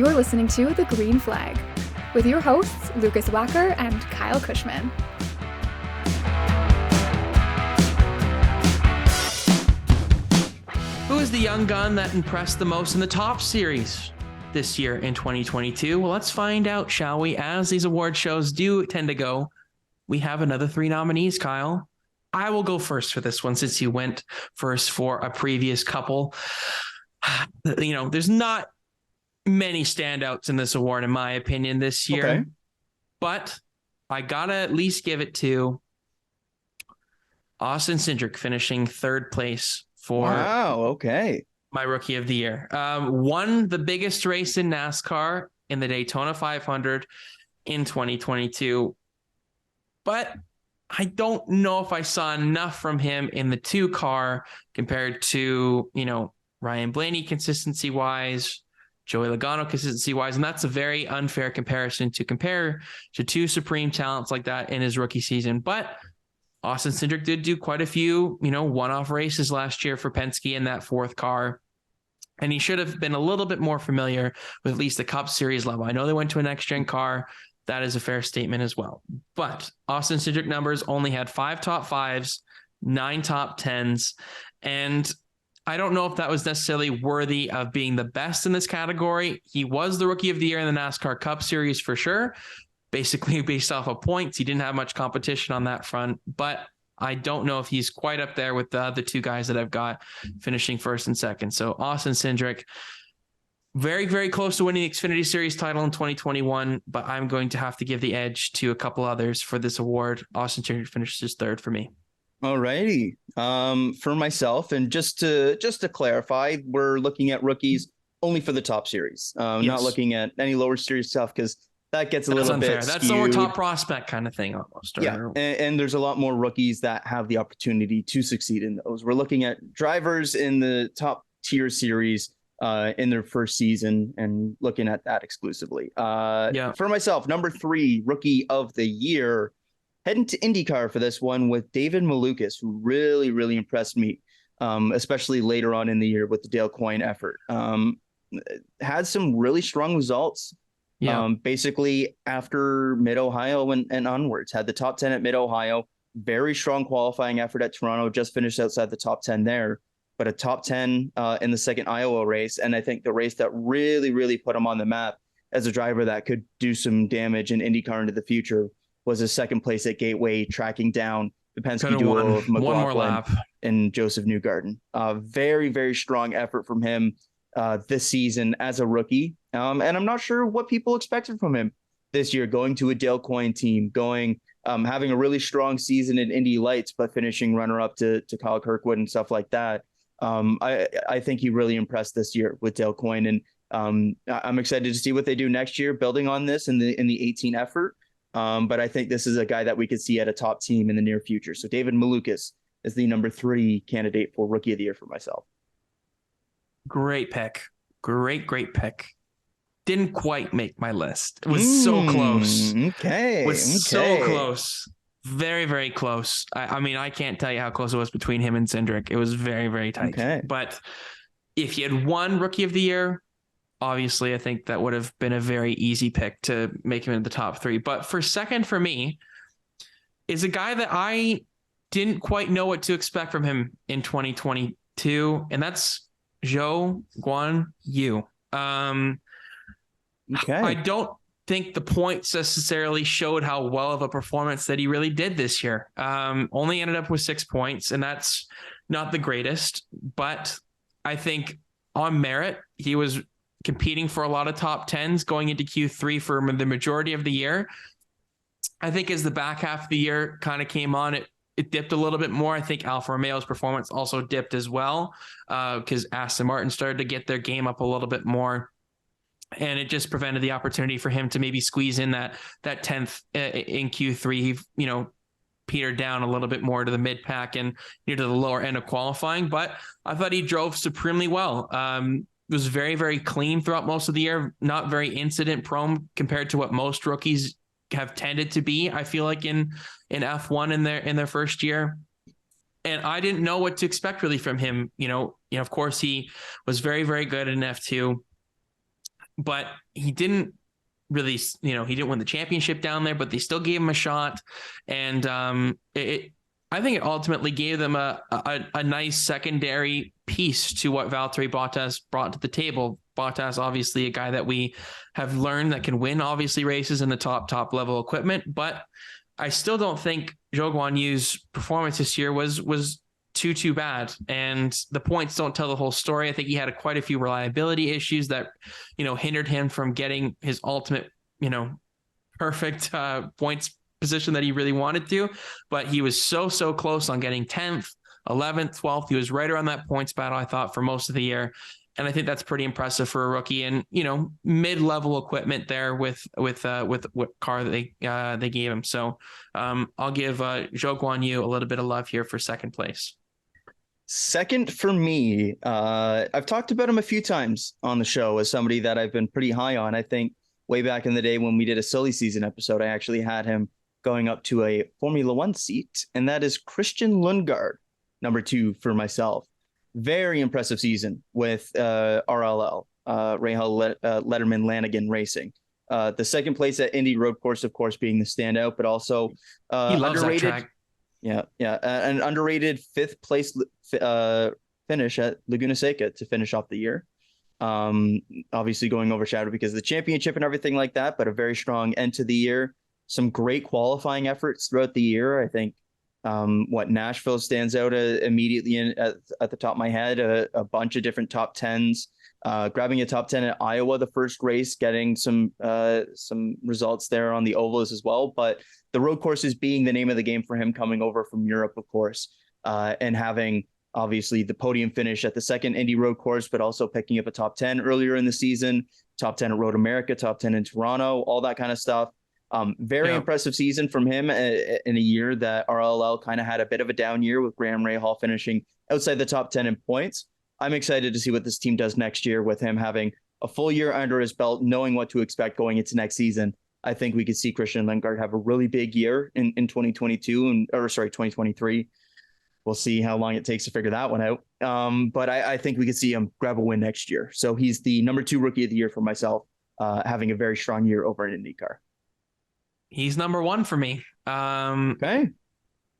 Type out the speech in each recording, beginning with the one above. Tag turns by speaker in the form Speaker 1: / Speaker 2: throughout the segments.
Speaker 1: You're listening to The Green Flag with your hosts, Lukas Wacker and Kyle Cushman.
Speaker 2: Who is the young gun that impressed the most in the top series this year in 2022? Well, let's find out, shall we? As these award shows do tend to go, we have another 3 nominees, Kyle. I will go first for this one since you went first for a previous couple. There's not many standouts in this award, in my opinion, this year.
Speaker 3: Okay.
Speaker 2: But I got to at least give it to Austin Cindric, finishing 3rd place for my Rookie of the Year. Won the biggest race in NASCAR in the Daytona 500 in 2022. But I don't know if I saw enough from him in the 2 car compared to, Ryan Blaney consistency-wise, Joey Logano consistency-wise, and that's a very unfair comparison to compare to 2 supreme talents like that in his rookie season. But Austin Cindric did do quite a few, one-off races last year for Penske in that 4th car, and he should have been a little bit more familiar with at least the Cup Series level. I know they went to a next-gen car. That is a fair statement as well. But Austin Cindric numbers only had 5 top 5s, 9 top 10s, and I don't know if that was necessarily worthy of being the best in this category. He was the Rookie of the Year in the NASCAR Cup Series for sure, basically based off of points. He didn't have much competition on that front, but I don't know if he's quite up there with the other 2 guys that I've got finishing 1st and 2nd. So Austin Cindric, very, very close to winning the Xfinity Series title in 2021, but I'm going to have to give the edge to a couple others for this award. Austin Cindric finishes 3rd for me.
Speaker 3: All righty. For myself, and just to clarify, we're looking at rookies only for the top series.
Speaker 2: Yes.
Speaker 3: Not looking at any lower series stuff because that gets a little
Speaker 2: unfair.
Speaker 3: bit
Speaker 2: That's
Speaker 3: skewed.
Speaker 2: the more top prospect kind of thing almost.
Speaker 3: Yeah, and there's a lot more rookies that have the opportunity to succeed in those. We're looking at drivers in the top tier series in their first season and looking at that exclusively. For myself, number 3, Rookie of the Year, heading to IndyCar for this one with David Malukas, who really, really impressed me, especially later on in the year with the Dale Coyne effort. Had some really strong results. Basically after Mid-Ohio and onwards. Had the top 10 at Mid-Ohio, very strong qualifying effort at Toronto, just finished outside the top 10 there, but a top 10 in the 2nd Iowa race. And I think the race that really, really put him on the map as a driver that could do some damage in IndyCar into the future was his 2nd place at Gateway, tracking down the Penske duo of McLaughlin and Joseph Newgarden. Very, very strong effort from him this season as a rookie. And I'm not sure what people expected from him this year, going to a Dale Coyne team, having a really strong season in Indy Lights, but finishing runner-up to Kyle Kirkwood and stuff like that. I think he really impressed this year with Dale Coyne, and I'm excited to see what they do next year, building on this in the 18 effort. But I think this is a guy that we could see at a top team in the near future. So David Malukas is the number 3 candidate for Rookie of the Year for myself.
Speaker 2: Great pick. Great pick. Didn't quite make my list. It was so close.
Speaker 3: Okay.
Speaker 2: So close. Very, very close. I mean, I can't tell you how close it was between him and Cindric. It was very, very tight.
Speaker 3: Okay.
Speaker 2: But if he had won Rookie of the Year, obviously I think that would have been a very easy pick to make him in the top 3. But for 2nd for me is a guy that I didn't quite know what to expect from him in 2022, and that's Zhou Guan Yu. I don't think the points necessarily showed how well of a performance that he really did this year. Only ended up with 6 points, and that's not the greatest, but I think on merit, he was competing for a lot of top 10s going into Q3 for the majority of the year. I think as the back half of the year kind of came on, it dipped a little bit more. I think Alfa Romeo's performance also dipped as well because Aston Martin started to get their game up a little bit more. And it just prevented the opportunity for him to maybe squeeze in that 10th in Q3. He, petered down a little bit more to the mid pack and near to the lower end of qualifying. But I thought he drove supremely well. Was very, very clean throughout most of the year. Not very incident prone compared to what most rookies have tended to be. I feel like in F1 in their first year. And I didn't know what to expect really from him. Of course he was very, very good in F2. but he didn't really, he didn't win the championship down there, but they still gave him a shot. And I think it ultimately gave them a nice secondary piece to what Valtteri Bottas brought to the table. Bottas, obviously a guy that we have learned that can win, obviously, races in the top level equipment, but I still don't think Zhou Guanyu's performance this year was too bad. And the points don't tell the whole story. I think he had quite a few reliability issues that, hindered him from getting his ultimate, perfect points position that he really wanted to, but he was so close on getting 10th, 11th, 12th. He was right around that points battle, I thought, for most of the year. And I think that's pretty impressive for a rookie, and mid-level equipment there with what car they gave him. So I'll give Zhou Guanyu a little bit of love here for second place.
Speaker 3: Second for me, I've talked about him a few times on the show as somebody that I've been pretty high on. I think way back in the day when we did a silly season episode, I actually had him going up to a Formula One seat, and that is Christian Lundgaard, number 2 for myself. Very impressive season with RLL, Rahal Letterman Lanigan Racing. The second place at Indy Road Course, of course, being the standout, but also
Speaker 2: he loves
Speaker 3: underrated.
Speaker 2: That track.
Speaker 3: Yeah. An underrated 5th place finish at Laguna Seca to finish off the year. Obviously going overshadowed because of the championship and everything like that, but a very strong end to the year. Some great qualifying efforts throughout the year. I think Nashville stands out immediately at the top of my head. A bunch of different top 10s, grabbing a top 10 at Iowa, the first race, getting some results there on the ovals as well. But the road courses being the name of the game for him, coming over from Europe, of course, and having obviously the podium finish at the second Indy road course, but also picking up a top 10 earlier in the season, top 10 at Road America, top 10 in Toronto, all that kind of stuff. Very impressive season from him in a year that RLL kind of had a bit of a down year, with Graham Rahal finishing outside the top 10 in points. I'm excited to see what this team does next year with him having a full year under his belt, knowing what to expect going into next season. I think we could see Christian Lundgaard have a really big year in 2023. We'll see how long it takes to figure that one out. But I think we could see him grab a win next year. So he's the number 2 rookie of the year for myself, having a very strong year over in IndyCar.
Speaker 2: He's number 1 for me.
Speaker 3: Okay.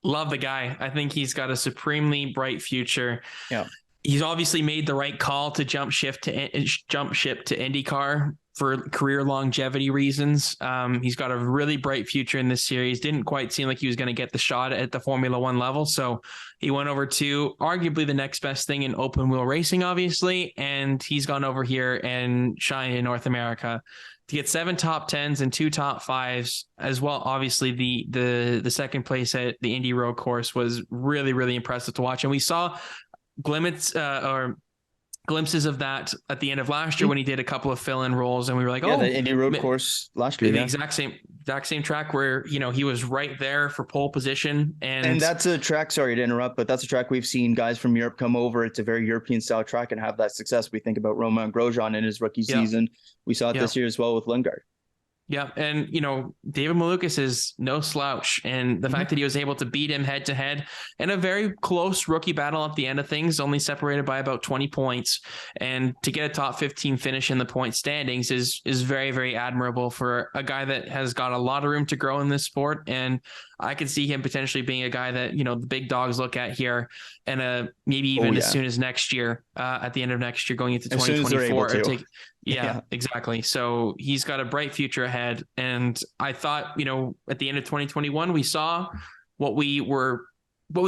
Speaker 2: Love the guy. I think he's got a supremely bright future.
Speaker 3: Yeah.
Speaker 2: He's obviously made the right call to jump ship to IndyCar for career longevity reasons. He's got a really bright future in this series. Didn't quite seem like he was going to get the shot at the Formula One level. So he went over to arguably the next best thing in open wheel racing, obviously. And he's gone over here and shined in North America to get 7 top 10s and 2 top 5s as well. Obviously the second place at the Indy Road Course was really, really impressive to watch. And we saw glimpses of that at the end of last year when he did a couple of fill-in roles, and we were like,
Speaker 3: the Indy Road Course last year,
Speaker 2: the exact same track where he was right there for pole position, and
Speaker 3: that's a track. Sorry to interrupt, but that's a track we've seen guys from Europe come over. It's a very European style track and have that success. We think about Romain Grosjean in his rookie season. We saw it this year as well with Lundgaard.
Speaker 2: Yeah. And, David Malukas is no slouch. And the fact that he was able to beat him head to head in a very close rookie battle at the end of things, only separated by about 20 points, and to get a top 15 finish in the point standings is very, very admirable for a guy that has got a lot of room to grow in this sport. And I could see him potentially being a guy that, the big dogs look at here, and maybe even as soon as next year, at the end of next year, going into 2024. Yeah, exactly. So he's got a bright future ahead. And I thought, at the end of 2021, we saw what we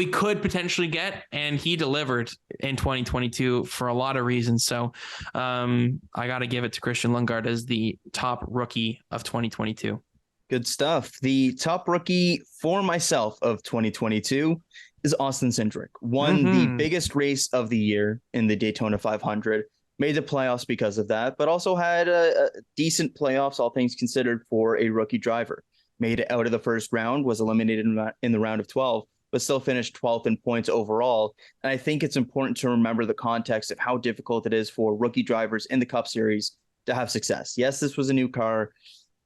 Speaker 2: could potentially get, and he delivered in 2022 for a lot of reasons. So I got to give it to Christian Lundgaard as the top rookie of 2022.
Speaker 3: Good stuff. The top rookie for myself of 2022 is Austin Cindric. Won the biggest race of the year in the Daytona 500. Made the playoffs because of that, but also had a decent playoffs, all things considered, for a rookie driver. Made it out of the first round, was eliminated in the round of 12, but still finished 12th in points overall. And I think it's important to remember the context of how difficult it is for rookie drivers in the Cup Series to have success. Yes, this was a new car.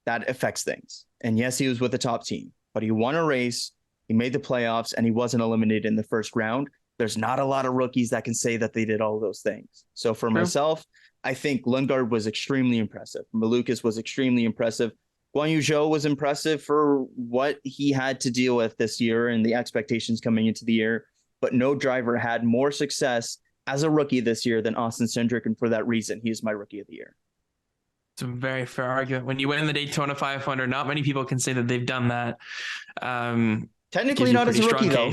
Speaker 3: That affects things. And yes, he was with the top team, but he won a race, he made the playoffs, and he wasn't eliminated in the first round. There's not a lot of rookies that can say that they did all those things. So for myself, I think Lundgaard was extremely impressive. Lukas was extremely impressive. Guan Yu Zhou was impressive for what he had to deal with this year and the expectations coming into the year. But no driver had more success as a rookie this year than Austin Cindric. And for that reason, he is my rookie of the year.
Speaker 2: It's a very fair argument. When you win the Daytona 500, not many people can say that they've done that.
Speaker 3: Technically not as a rookie, though,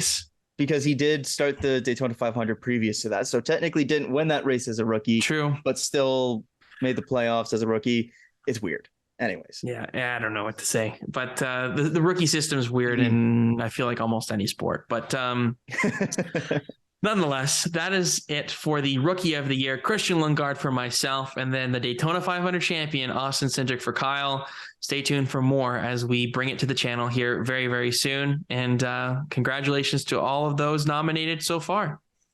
Speaker 3: because he did start the Daytona 500 previous to that. So technically didn't win that race as a rookie.
Speaker 2: True.
Speaker 3: But still made the playoffs as a rookie. It's weird. Anyways.
Speaker 2: Yeah, I don't know what to say. But the rookie system is weird in, I feel like, almost any sport. But nonetheless, that is it for the Rookie of the Year, Christian Lundgaard for myself, and then the Daytona 500 champion, Austin Cindric for Kyle. Stay tuned for more as we bring it to the channel here very, very soon. And congratulations to all of those nominated so far.